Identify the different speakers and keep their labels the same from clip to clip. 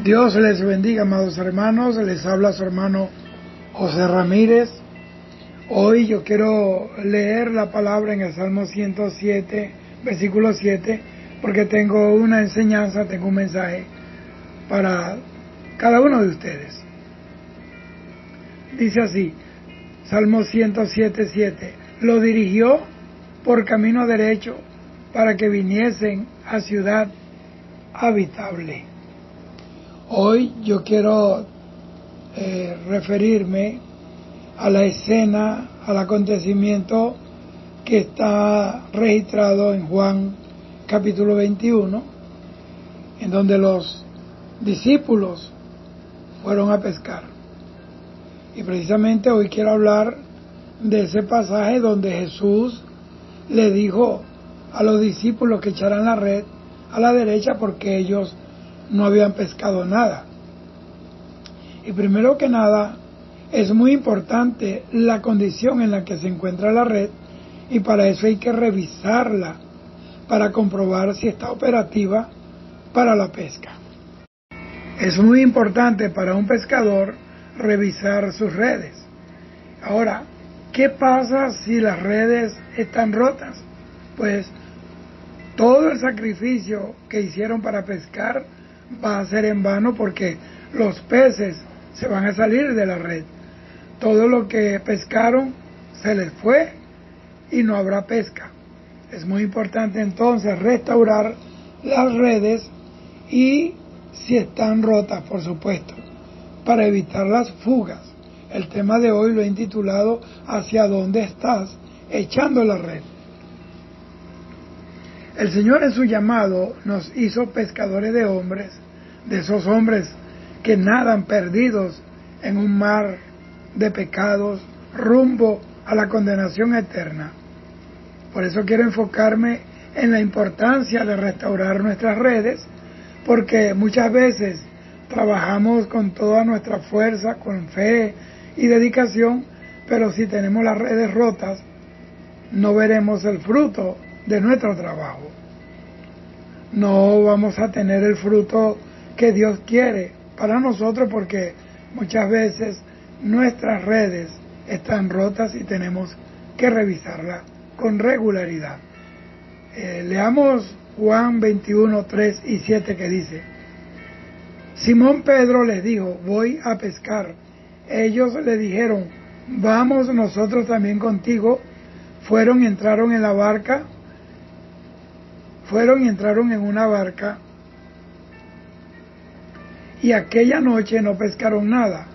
Speaker 1: Dios les bendiga, amados hermanos. Les habla su hermano José Ramírez. Hoy yo quiero leer la palabra en el Salmo 107, versículo 7, porque tengo una enseñanza, tengo un mensaje para cada uno de ustedes. Dice así, Salmo 107, 7. Lo dirigió por camino derecho para que viniesen a ciudad habitable. Hoy yo quiero referirme a la escena, al acontecimiento que está registrado en Juan capítulo 21, en donde los discípulos fueron a pescar. Y precisamente hoy quiero hablar de ese pasaje donde Jesús le dijo a los discípulos que echaran la red a la derecha porque ellos no habían pescado nada. Y primero que nada, es muy importante la condición en la que se encuentra la red, y para eso hay que revisarla para comprobar si está operativa para la pesca. Es muy importante para un pescador revisar sus redes. Ahora, ¿qué pasa si las redes están rotas? Pues todo el sacrificio que hicieron para pescar va a ser en vano, porque los peces se van a salir de la red. Todo lo que pescaron se les fue y no habrá pesca. Es muy importante entonces restaurar las redes, y si están rotas, por supuesto, para evitar las fugas. El tema de hoy lo he intitulado ¿Hacia dónde estás echando la red? El Señor en su llamado nos hizo pescadores de hombres, de esos hombres que nadan perdidos en un mar de pecados rumbo a la condenación eterna. Por eso quiero enfocarme en la importancia de restaurar nuestras redes, porque muchas veces trabajamos con toda nuestra fuerza, con fe y dedicación, pero si tenemos las redes rotas, no veremos el fruto de nuestro trabajo. No vamos a tener el fruto que Dios quiere para nosotros, porque muchas veces nuestras redes están rotas y tenemos que revisarlas con regularidad. Leamos Juan 21, 3 y 7, que dice: Simón Pedro les dijo, voy a pescar. Ellos le dijeron, vamos nosotros también contigo. Fueron y entraron en una barca, y aquella noche no pescaron nada.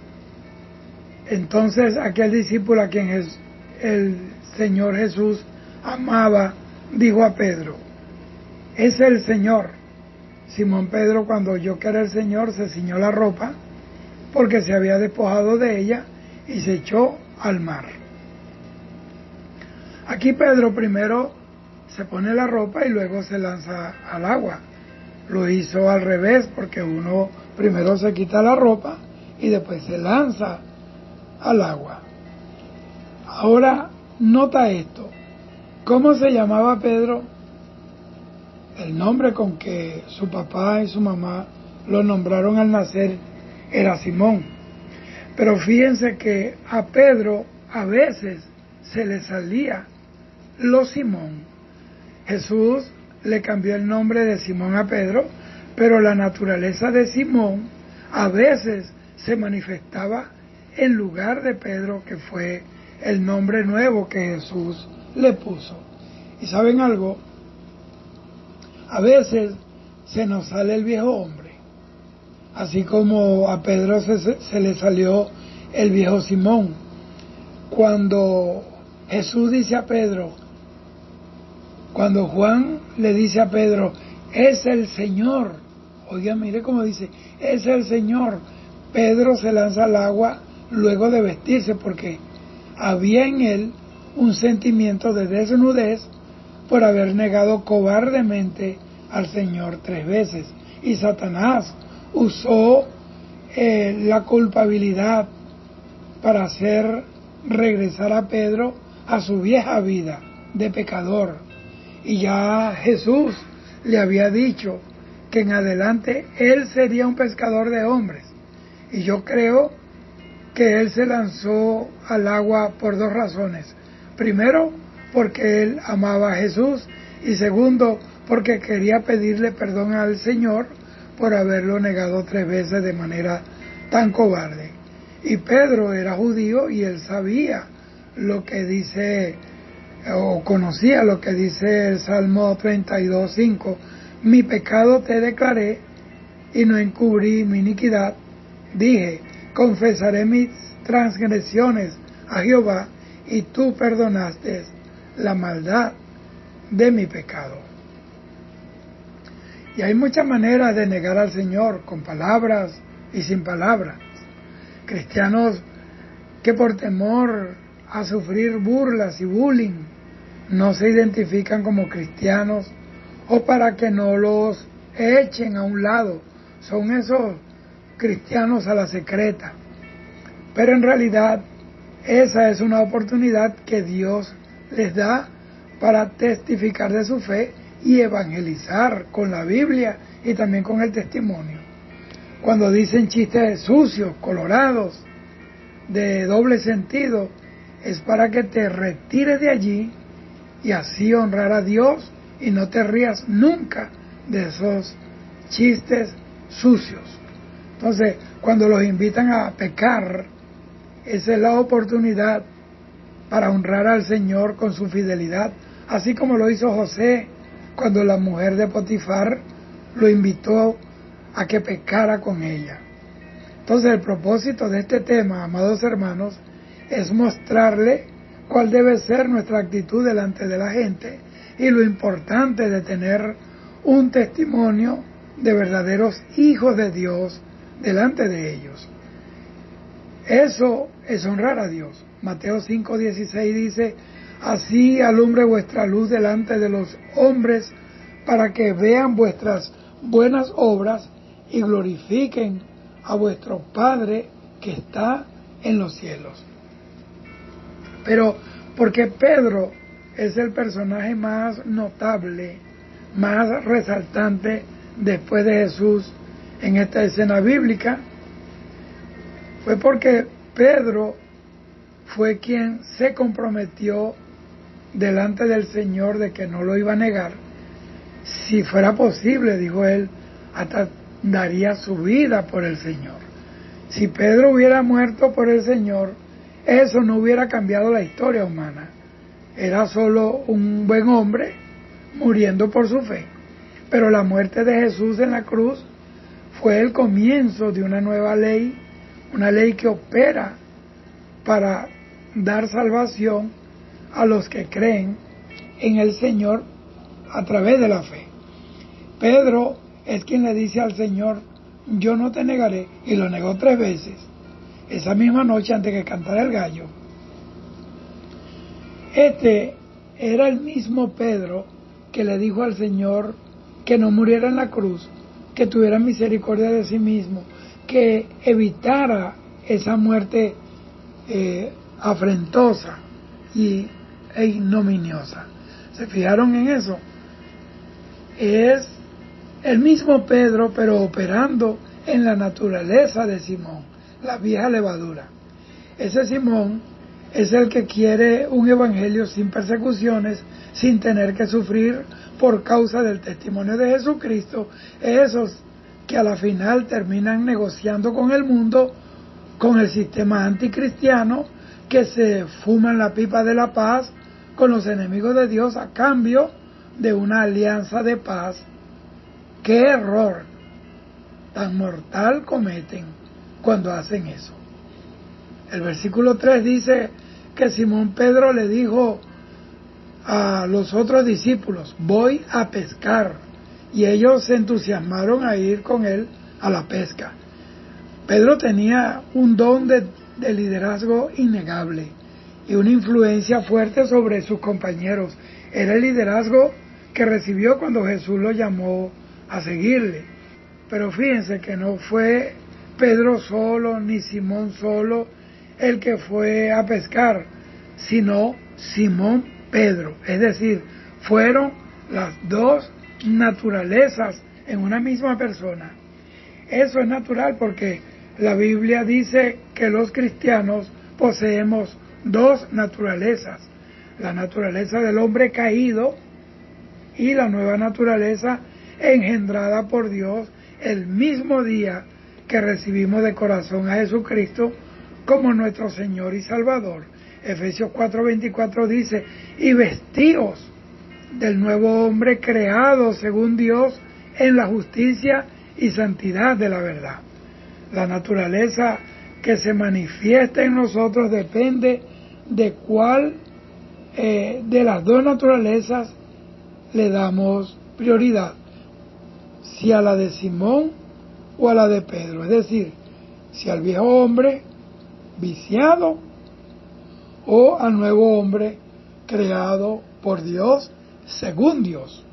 Speaker 1: Entonces aquel discípulo a quien el Señor Jesús amaba, dijo a Pedro, es el Señor. Simón Pedro, cuando oyó que era el Señor, se ciñó la ropa, porque se había despojado de ella, y se echó al mar. Aquí Pedro primero se pone la ropa y luego se lanza al agua. Lo hizo al revés, porque uno primero se quita la ropa y después se lanza al agua. Ahora, nota esto. ¿Cómo se llamaba Pedro? El nombre con que su papá y su mamá lo nombraron al nacer era Simón. Pero fíjense que a Pedro a veces se le salía lo Simón. Jesús le cambió el nombre de Simón a Pedro, pero la naturaleza de Simón a veces se manifestaba en lugar de Pedro, que fue el nombre nuevo que Jesús le puso. ¿Y saben algo? A veces se nos sale el viejo hombre, así como a Pedro se le salió el viejo Simón. Cuando Jesús dice a Pedro, cuando Juan le dice a Pedro, es el Señor, oiga, mire cómo dice, es el Señor, Pedro se lanza al agua luego de vestirse, porque había en él un sentimiento de desnudez por haber negado cobardemente al Señor 3 veces. Y Satanás usó la culpabilidad para hacer regresar a Pedro a su vieja vida de pecador. Y ya Jesús le había dicho que en adelante él sería un pescador de hombres. Y yo creo que él se lanzó al agua por dos razones. Primero, porque él amaba a Jesús, y segundo, porque quería pedirle perdón al Señor por haberlo negado 3 veces de manera tan cobarde. Y Pedro era judío y él sabía lo que dice, o conocía lo que dice el Salmo 32:5, mi pecado te declaré y no encubrí mi iniquidad. Dije, confesaré mis transgresiones a Jehová y tú perdonaste la maldad de mi pecado. Y hay muchas maneras de negar al Señor, con palabras y sin palabras. Cristianos que por temor a sufrir burlas y bullying no se identifican como cristianos, o para que no los echen a un lado, son esos cristianos a la secreta. Pero en realidad esa es una oportunidad que Dios les da para testificar de su fe y evangelizar con la Biblia y también con el testimonio. Cuando dicen chistes sucios, colorados, de doble sentido, es para que te retires de allí y así honrar a Dios y no te rías nunca de esos chistes sucios. Entonces, cuando los invitan a pecar, esa es la oportunidad para honrar al Señor con su fidelidad, así como lo hizo José cuando la mujer de Potifar lo invitó a que pecara con ella. Entonces el propósito de este tema, amados hermanos, es mostrarle cuál debe ser nuestra actitud delante de la gente y lo importante de tener un testimonio de verdaderos hijos de Dios delante de ellos. Eso es honrar a Dios. Mateo 5:16 dice, así alumbre vuestra luz delante de los hombres para que vean vuestras buenas obras y glorifiquen a vuestro Padre que está en los cielos. Pero porque Pedro es el personaje más notable, más resaltante después de Jesús en esta escena bíblica, fue porque Pedro fue quien se comprometió delante del Señor de que no lo iba a negar. Si fuera posible, dijo él, hasta daría su vida por el Señor. Si Pedro hubiera muerto por el Señor, eso no hubiera cambiado la historia humana. Era solo un buen hombre muriendo por su fe. Pero la muerte de Jesús en la cruz fue el comienzo de una nueva ley, una ley que opera para dar salvación a los que creen en el Señor a través de la fe. Pedro es quien le dice al Señor, yo no te negaré, y lo negó 3 veces, esa misma noche antes que cantara el gallo. Este era el mismo Pedro que le dijo al Señor que no muriera en la cruz, que tuviera misericordia de sí mismo, que evitara esa muerte afrentosa e ignominiosa. ¿Se fijaron en eso? Es el mismo Pedro, pero operando en la naturaleza de Simón, la vieja levadura. Ese Simón es el que quiere un evangelio sin persecuciones, sin tener que sufrir por causa del testimonio de Jesucristo. Esos que a la final terminan negociando con el mundo, con el sistema anticristiano, que se fuman la pipa de la paz con los enemigos de Dios a cambio de una alianza de paz. ¡Qué error tan mortal cometen cuando hacen eso! El versículo 3 dice que Simón Pedro le dijo a los otros discípulos, voy a pescar, y ellos se entusiasmaron a ir con él a la pesca. Pedro tenía un don de liderazgo innegable y una influencia fuerte sobre sus compañeros. Era el liderazgo que recibió cuando Jesús lo llamó a seguirle. Pero fíjense que no fue Pedro solo, ni Simón solo, el que fue a pescar, sino Simón Pedro. Es decir, fueron las dos naturalezas en una misma persona. Eso es natural porque la Biblia dice que los cristianos poseemos dos naturalezas, la naturaleza del hombre caído y la nueva naturaleza engendrada por Dios el mismo día que recibimos de corazón a Jesucristo como nuestro Señor y Salvador. Efesios 4:24 dice, y vestíos del nuevo hombre creado según Dios en la justicia y santidad de la verdad. La naturaleza que se manifiesta en nosotros depende de cuál de las dos naturalezas le damos prioridad, si a la de Simón o a la de Pedro, es decir, si al viejo hombre viciado o al nuevo hombre creado por Dios según Dios.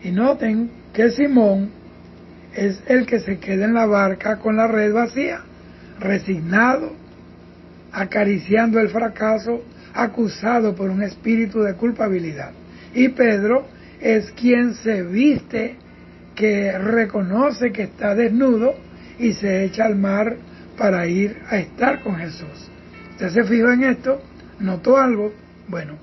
Speaker 1: Y noten que Simón es el que se queda en la barca con la red vacía, resignado, acariciando el fracaso, acusado por un espíritu de culpabilidad. Y Pedro es quien se viste, que reconoce que está desnudo y se echa al mar para ir a estar con Jesús. ¿Usted se fijó en esto? ¿Notó algo? Bueno,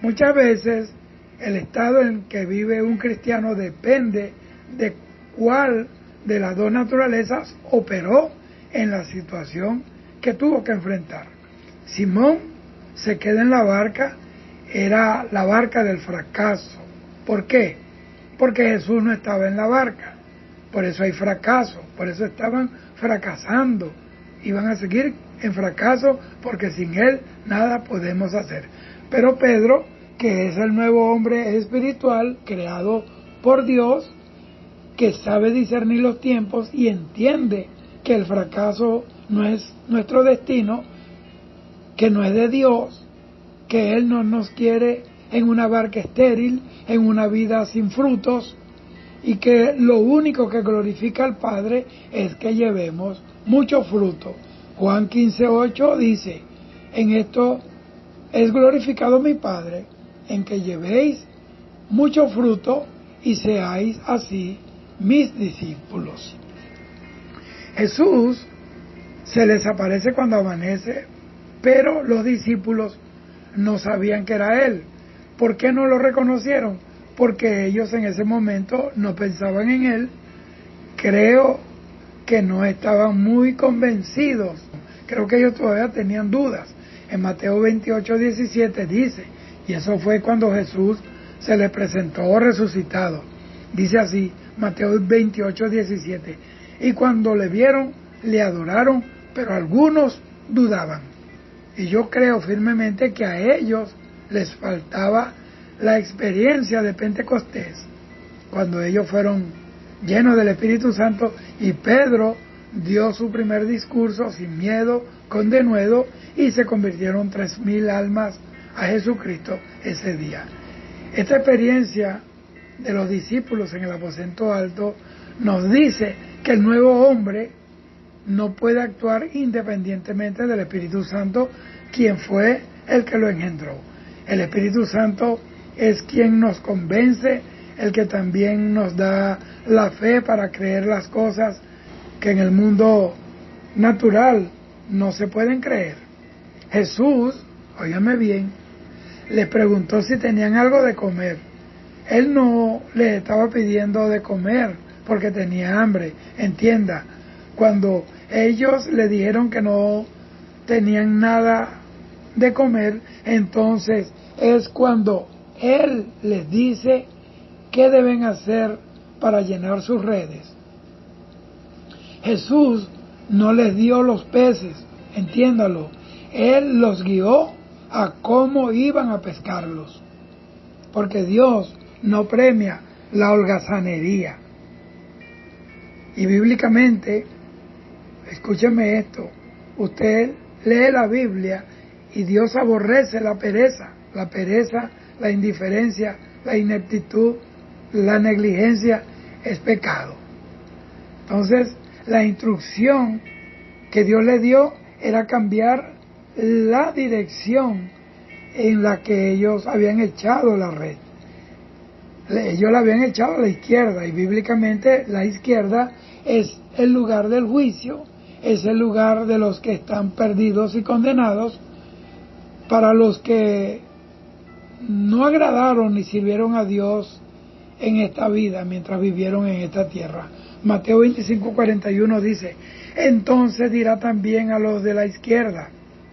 Speaker 1: muchas veces el estado en que vive un cristiano depende de cuál de las dos naturalezas operó en la situación que tuvo que enfrentar. Simón se queda en la barca, era la barca del fracaso. ¿Por qué? Porque Jesús no estaba en la barca. Por eso hay fracaso, por eso estaban fracasando. Iban a seguir en fracaso porque sin Él nada podemos hacer. Pero Pedro, que es el nuevo hombre espiritual creado por Dios, que sabe discernir los tiempos y entiende que el fracaso no es nuestro destino, que no es de Dios, que Él no nos quiere en una barca estéril, en una vida sin frutos, y que lo único que glorifica al Padre es que llevemos mucho fruto. Juan 15:8 dice, en esto es glorificado mi Padre, en que llevéis mucho fruto y seáis así mis discípulos. Jesús se les aparece cuando amanece, pero los discípulos no sabían que era Él. ¿Por qué no lo reconocieron? Porque ellos en ese momento no pensaban en Él. Creo que no estaban muy convencidos. Creo que ellos todavía tenían dudas. En Mateo 28:17 dice, y eso fue cuando Jesús se le presentó resucitado. Dice así, Mateo 28:17, y cuando le vieron, le adoraron, pero algunos dudaban. Y yo creo firmemente que a ellos les faltaba la experiencia de Pentecostés, cuando ellos fueron llenos del Espíritu Santo y Pedro dio su primer discurso sin miedo, con denuedo, y se convirtieron 3,000 almas a Jesucristo ese día. Esta experiencia de los discípulos en el aposento alto nos dice que el nuevo hombre no puede actuar independientemente del Espíritu Santo, quien fue el que lo engendró. El Espíritu Santo es quien nos convence, el que también nos da la fe para creer las cosas que en el mundo natural no se pueden creer. Jesús, óigame bien, les preguntó si tenían algo de comer. Él no les estaba pidiendo de comer porque tenía hambre. Entienda, cuando ellos le dijeron que no tenían nada de comer, entonces es cuando Él les dice qué deben hacer para llenar sus redes. Jesús no les dio los peces, entiéndalo. Él los guió a cómo iban a pescarlos. Porque Dios no premia la holgazanería. Y bíblicamente, escúcheme esto, usted lee la Biblia y Dios aborrece la pereza, la indiferencia, la ineptitud, la negligencia es pecado. Entonces, la instrucción que Dios le dio era cambiar la dirección en la que ellos habían echado la red. Ellos la habían echado a la izquierda, y bíblicamente la izquierda es el lugar del juicio, es el lugar de los que están perdidos y condenados, para los que no agradaron ni sirvieron a Dios en esta vida mientras vivieron en esta tierra. Mateo 25:41 dice: entonces dirá también a los de la izquierda,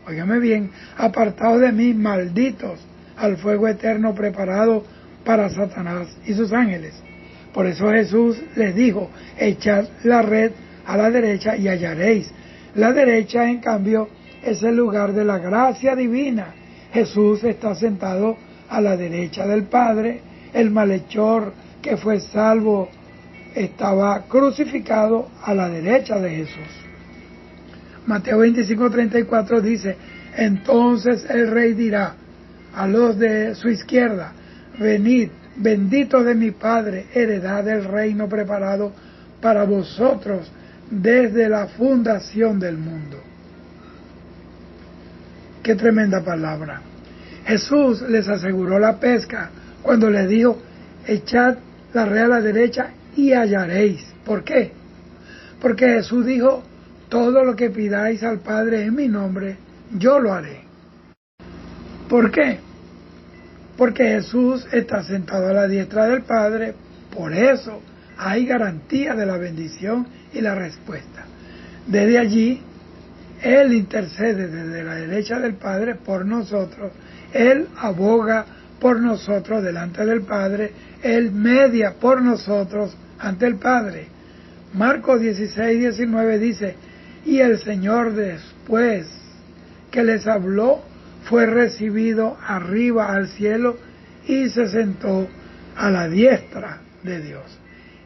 Speaker 1: óigame bien, apartados de mí, malditos, al fuego eterno preparado para Satanás y sus ángeles. Por eso Jesús les dijo: echad la red a la derecha y hallaréis. La derecha, en cambio, es el lugar de la gracia divina. Jesús está sentado a la derecha del Padre. El malhechor que fue salvo estaba crucificado a la derecha de Jesús. Mateo 25:34 dice: entonces el rey dirá a los de su izquierda: venid, benditos de mi Padre, heredad del reino preparado para vosotros desde la fundación del mundo. Qué tremenda palabra. Jesús les aseguró la pesca cuando les dijo: echad la red a la derecha y hallaréis. ¿Por qué? Porque Jesús dijo: todo lo que pidáis al Padre en mi nombre, yo lo haré. ¿Por qué? Porque Jesús está sentado a la diestra del Padre, por eso hay garantía de la bendición y la respuesta. Desde allí, Él intercede desde la derecha del Padre por nosotros, Él aboga por nosotros delante del Padre, Él media por nosotros ante el Padre. Marcos 16:19 dice: y el Señor, después que les habló, fue recibido arriba al cielo y se sentó a la diestra de Dios.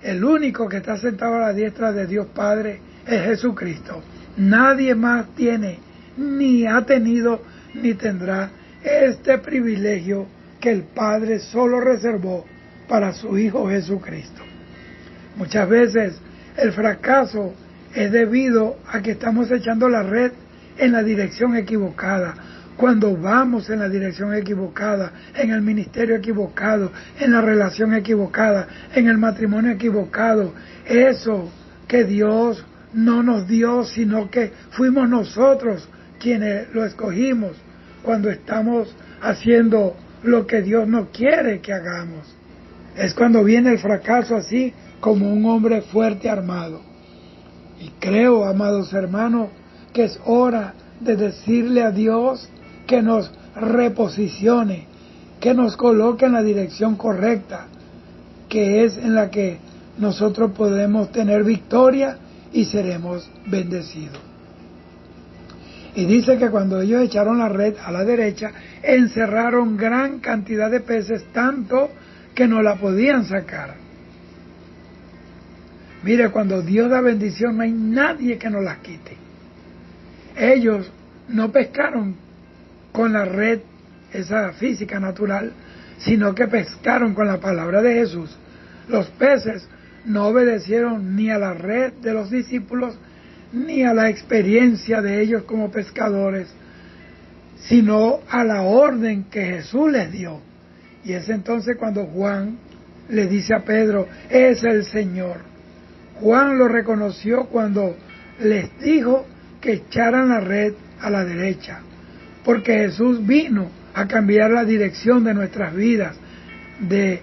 Speaker 1: El único que está sentado a la diestra de Dios Padre es Jesucristo. Nadie más tiene, ni ha tenido, ni tendrá este privilegio que el Padre solo reservó para su Hijo Jesucristo. Muchas veces el fracaso es debido a que estamos echando la red en la dirección equivocada. Cuando vamos en la dirección equivocada, en el ministerio equivocado, en la relación equivocada, en el matrimonio equivocado, eso que Dios no nos dio, sino que fuimos nosotros quienes lo escogimos cuando estamos haciendo lo que Dios no quiere que hagamos. Es cuando viene el fracaso así como un hombre fuerte armado. Y creo, amados hermanos, que es hora de decirle a Dios que nos reposicione, que nos coloque en la dirección correcta, que es en la que nosotros podemos tener victoria y seremos bendecidos. Y dice que cuando ellos echaron la red a la derecha, encerraron gran cantidad de peces, tanto que no la podían sacar. Mire, cuando Dios da bendición no hay nadie que nos las quite. Ellos no pescaron con la red, esa física natural, sino que pescaron con la palabra de Jesús. Los peces no obedecieron ni a la red de los discípulos, ni a la experiencia de ellos como pescadores, sino a la orden que Jesús les dio. Y es entonces cuando Juan le dice a Pedro: es el Señor. Juan lo reconoció cuando les dijo que echaran la red a la derecha, porque Jesús vino a cambiar la dirección de nuestras vidas, de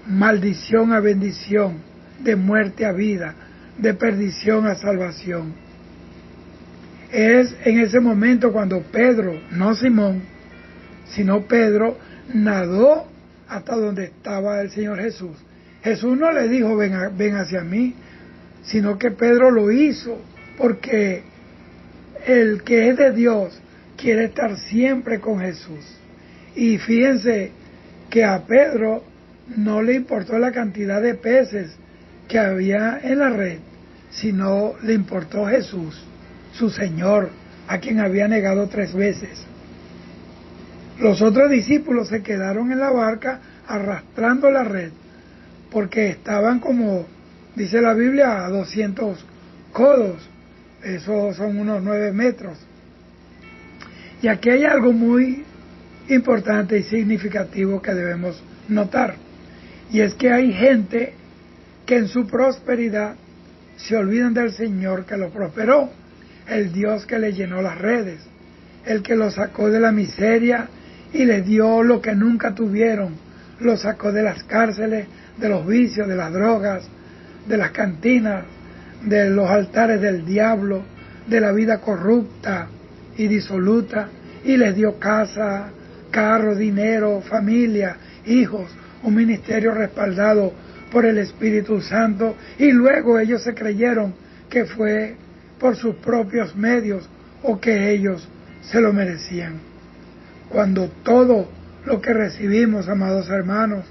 Speaker 1: maldición a bendición, de muerte a vida, de perdición a salvación. Es en ese momento cuando Pedro, no Simón, sino Pedro, nadó hasta donde estaba el Señor Jesús. Jesús no le dijo: ven hacia mí, sino que Pedro lo hizo, porque el que es de Dios quiere estar siempre con Jesús. Y fíjense que a Pedro no le importó la cantidad de peces que había en la red, sino le importó Jesús, su Señor, a quien había negado 3 veces. Los otros discípulos se quedaron en la barca arrastrando la red, porque estaban, como dice la Biblia, a 200 codos. Eso son unos 9 metros. Y aquí hay algo muy importante y significativo que debemos notar. Y es que hay gente que en su prosperidad se olvidan del Señor que lo prosperó, el Dios que le llenó las redes, el que lo sacó de la miseria y le dio lo que nunca tuvieron, lo sacó de las cárceles, de los vicios, de las drogas, de las cantinas, de los altares del diablo, de la vida corrupta y disoluta, y les dio casa, carro, dinero, familia, hijos, un ministerio respaldado por el Espíritu Santo, y luego ellos se creyeron que fue por sus propios medios o que ellos se lo merecían. Cuando todo lo que recibimos, amados hermanos,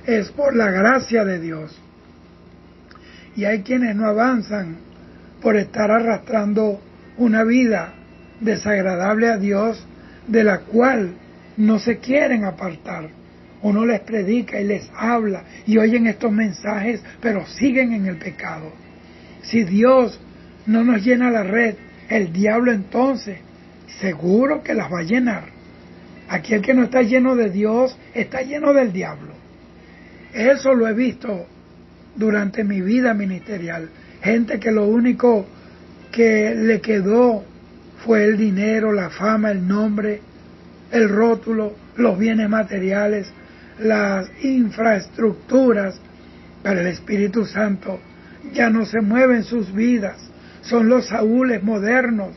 Speaker 1: es por la gracia de Dios. Y hay quienes no avanzan por estar arrastrando una vida desagradable a Dios, de la cual no se quieren apartar. Uno les predica y les habla y oyen estos mensajes, pero siguen en el pecado. Si Dios no nos llena la red, el diablo entonces seguro que las va a llenar. Aquel que no está lleno de Dios está lleno del diablo. Eso lo he visto durante mi vida ministerial. Gente que lo único que le quedó fue el dinero, la fama, el nombre, el rótulo, los bienes materiales, las infraestructuras, pero el Espíritu Santo ya no se mueve en sus vidas. Son los Saúles modernos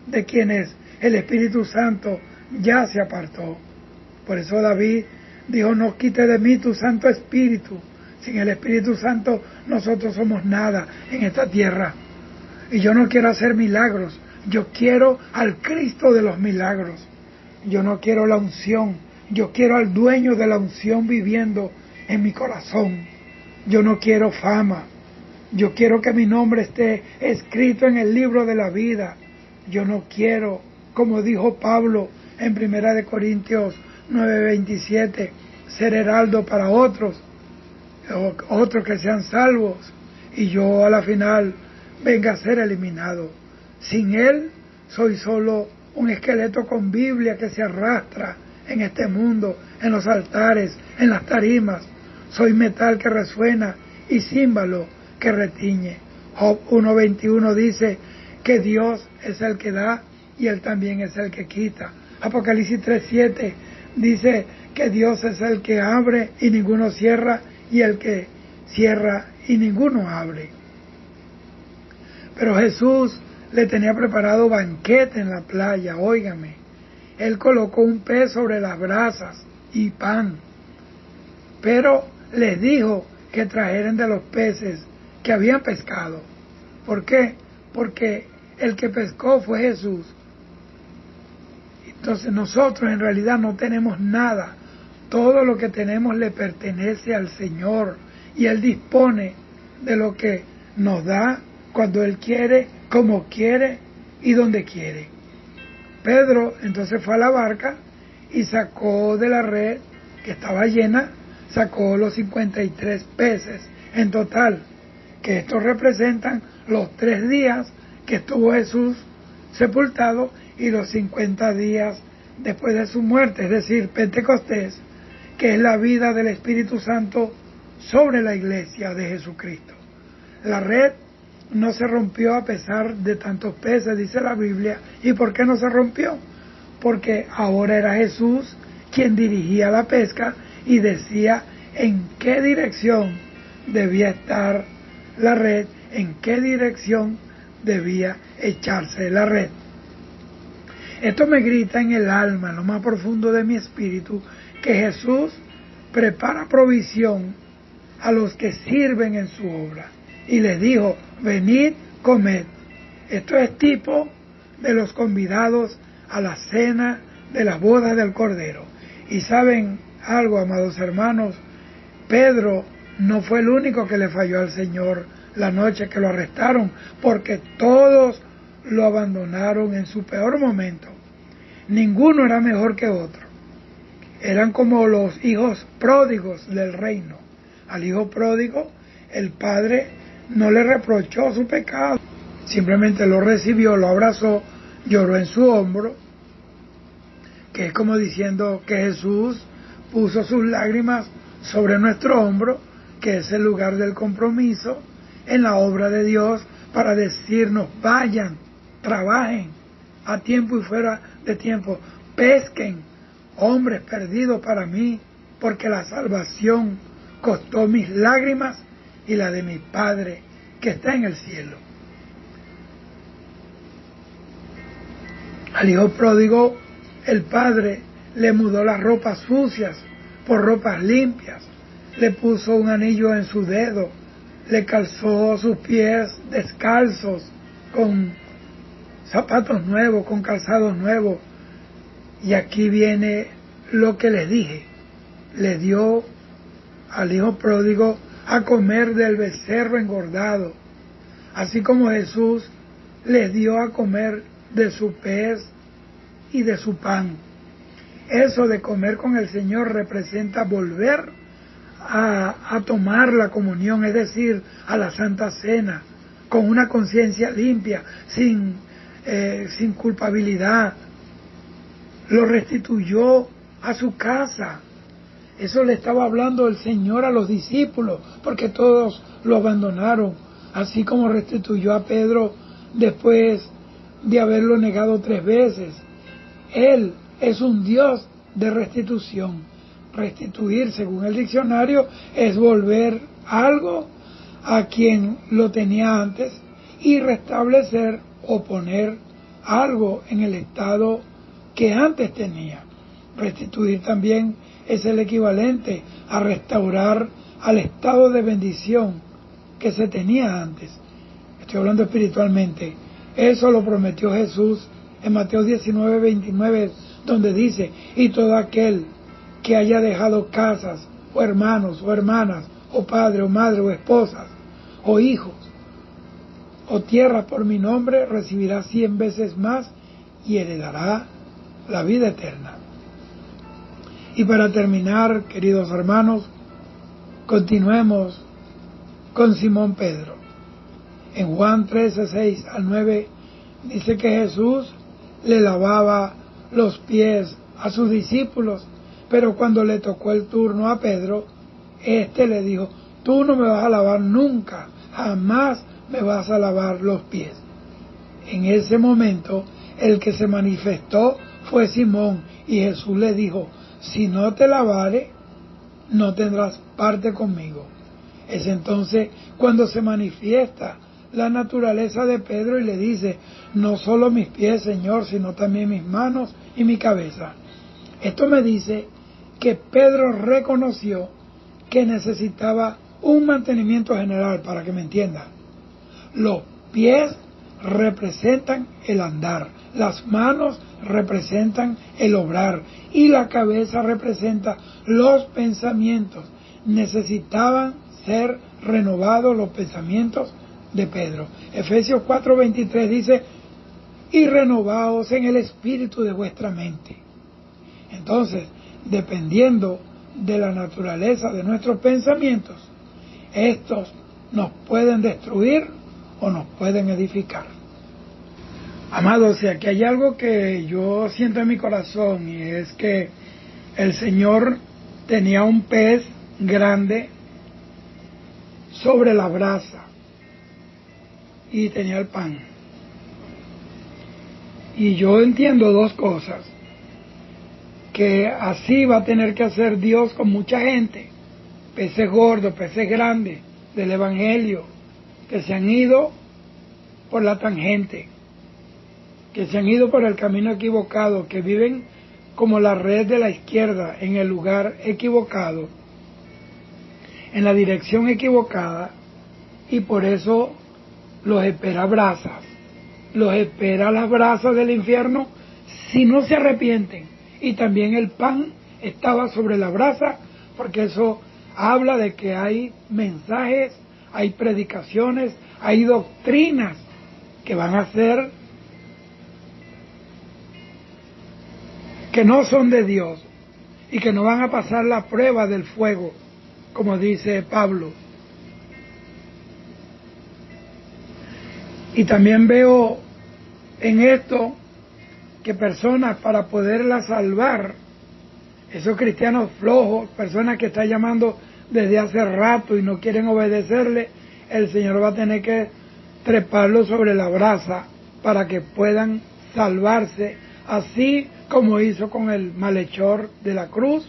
Speaker 1: de quienes el Espíritu Santo ya se apartó. Por eso David dijo: no quite de mí tu Santo Espíritu. Sin el Espíritu Santo nosotros somos nada en esta tierra. Y yo no quiero hacer milagros, yo quiero al Cristo de los milagros. Yo no quiero la unción, yo quiero al dueño de la unción viviendo en mi corazón. Yo no quiero fama, yo quiero que mi nombre esté escrito en el libro de la vida. Yo no quiero, como dijo Pablo en 1 Corintios 9:27, ser heraldo para otros que sean salvos, y yo a la final venga a ser eliminado. Sin Él soy solo un esqueleto con Biblia que se arrastra en este mundo, en los altares, en las tarimas. Soy metal que resuena y címbalo que retiñe. Job 1:21 dice que Dios es el que da y Él también es el que quita. Apocalipsis 3:7 dice que Dios es el que abre y ninguno cierra, y el que cierra y ninguno abre. Pero Jesús le tenía preparado banquete en la playa, óigame. Él colocó un pez sobre las brasas y pan, pero les dijo que trajeran de los peces que habían pescado. ¿Por qué? Porque el que pescó fue Jesús. Entonces nosotros en realidad no tenemos nada. Todo lo que tenemos le pertenece al Señor, y Él dispone de lo que nos da cuando Él quiere, como quiere y donde quiere. Pedro entonces fue a la barca y sacó de la red, que estaba llena, sacó los 53 peces en total, que estos representan los 3 días que estuvo Jesús sepultado y los 50 días después de su muerte, es decir, Pentecostés, que es la vida del Espíritu Santo sobre la iglesia de Jesucristo. La red no se rompió a pesar de tantos peces, dice la Biblia. ¿Y por qué no se rompió? Porque ahora era Jesús quien dirigía la pesca y decía en qué dirección debía estar la red, en qué dirección debía echarse la red. Esto me grita en el alma, en lo más profundo de mi espíritu, que Jesús prepara provisión a los que sirven en su obra. Y les dijo: venid, comed. Esto es tipo de los convidados a la cena de las bodas del Cordero. Y saben algo, amados hermanos, Pedro no fue el único que le falló al Señor la noche que lo arrestaron, porque todos lo abandonaron en su peor momento. Ninguno era mejor que otro. Eran como los hijos pródigos del reino. Al hijo pródigo, el padre no le reprochó su pecado, simplemente lo recibió, lo abrazó, lloró en su hombro, que es como diciendo que Jesús puso sus lágrimas sobre nuestro hombro, que es el lugar del compromiso en la obra de Dios, para decirnos: vayan, trabajen a tiempo y fuera de tiempo, pesquen hombres perdidos para mí, porque la salvación costó mis lágrimas y la de mi Padre que está en el cielo. Al hijo pródigo, el padre le mudó las ropas sucias por ropas limpias, le puso un anillo en su dedo, le calzó sus pies descalzos con zapatos nuevos, con calzados nuevos. Y aquí viene lo que les dije: le dio al hijo pródigo a comer del becerro engordado, así como Jesús les dio a comer de su pez y de su pan. Eso de comer con el Señor representa volver a tomar la comunión, es decir, a la Santa Cena, con una conciencia limpia, sin culpabilidad. Lo restituyó a su casa. Eso le estaba hablando el Señor a los discípulos, porque todos lo abandonaron, así como restituyó a Pedro después de haberlo negado 3 veces. Él es un Dios de restitución. Restituir, según el diccionario, es volver algo a quien lo tenía antes y restablecer o poner algo en el estado que antes tenía. Restituir también es el equivalente a restaurar al estado de bendición que se tenía antes. Estoy hablando espiritualmente. Eso lo prometió Jesús en Mateo 19:29, donde dice: y todo aquel que haya dejado casas, o hermanos, o hermanas, o padre, o madre, o esposas, o hijos, o tierra por mi nombre, recibirá 100 veces más y heredará la vida eterna. Y para terminar, queridos hermanos, continuemos con Simón Pedro. En Juan 13:6-9 dice que Jesús le lavaba los pies a sus discípulos, pero cuando le tocó el turno a Pedro, éste le dijo: tú no me vas a lavar nunca, jamás me vas a lavar los pies. En ese momento, el que se manifestó fue Simón, y Jesús le dijo: si no te lavare, no tendrás parte conmigo. Es entonces cuando se manifiesta la naturaleza de Pedro y le dice: no solo mis pies, Señor, sino también mis manos y mi cabeza. Esto me dice que Pedro reconoció que necesitaba un mantenimiento general, para que me entiendan. Los pies representan el andar, las manos representan el obrar y la cabeza representa los pensamientos. Necesitaban ser renovados los pensamientos de Pedro. Efesios 4:23 dice: y renovaos en el espíritu de vuestra mente. Entonces, dependiendo de la naturaleza de nuestros pensamientos, estos nos pueden destruir o nos pueden edificar. Amados, si aquí hay algo que yo siento en mi corazón, y es que el Señor tenía un pez grande sobre la brasa y tenía el pan. Y yo entiendo 2 cosas: que así va a tener que hacer Dios con mucha gente, peces gordos, peces grandes del Evangelio, que se han ido por la tangente, que se han ido por el camino equivocado, que viven como la red de la izquierda, en el lugar equivocado, en la dirección equivocada, y por eso los espera brasas, los espera las brasas del infierno si no se arrepienten. Y también el pan estaba sobre la brasa, porque eso habla de que hay mensajes, hay predicaciones, hay doctrinas que van a ser, que no son de Dios y que no van a pasar la prueba del fuego, como dice Pablo. Y también veo en esto que personas, para poderla salvar, Esos cristianos flojos, personas que están llamando desde hace rato y no quieren obedecerle, el Señor va a tener que treparlos sobre la brasa para que puedan salvarse, así como hizo con el malhechor de la cruz,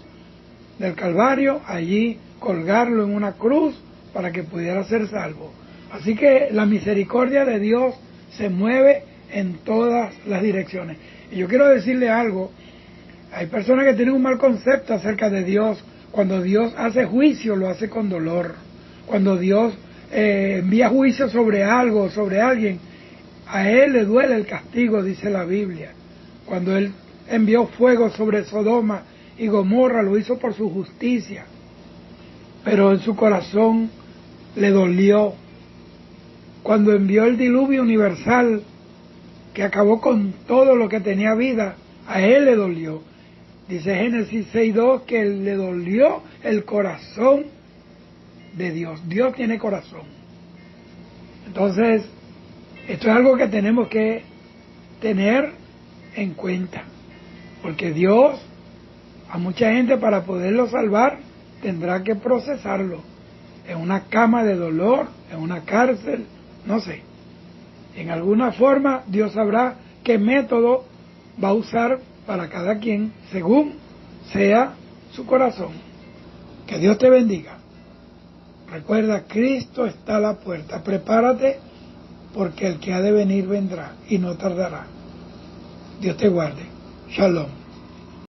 Speaker 1: del Calvario, allí colgarlo en una cruz para que pudiera ser salvo. Así que la misericordia de Dios se mueve en todas las direcciones. Y yo quiero decirle algo, hay personas que tienen un mal concepto acerca de Dios. Cuando Dios hace juicio, lo hace con dolor. Cuando Dios envía juicio sobre algo, sobre alguien, a Él le duele el castigo, dice la Biblia. Cuando Él envió fuego sobre Sodoma y Gomorra, lo hizo por su justicia. Pero en su corazón le dolió. Cuando envió el diluvio universal, que acabó con todo lo que tenía vida, a Él le dolió. Dice Génesis 6:2 que le dolió el corazón de Dios. Dios tiene corazón. Entonces, esto es algo que tenemos que tener en cuenta. Porque Dios, a mucha gente para poderlo salvar, tendrá que procesarlo en una cama de dolor, en una cárcel, no sé. En alguna forma Dios sabrá qué método va a usar para cada quien, según sea su corazón. Que Dios te bendiga. Recuerda, Cristo está a la puerta. Prepárate, porque el que ha de venir vendrá y no tardará. Dios te guarde. Shalom.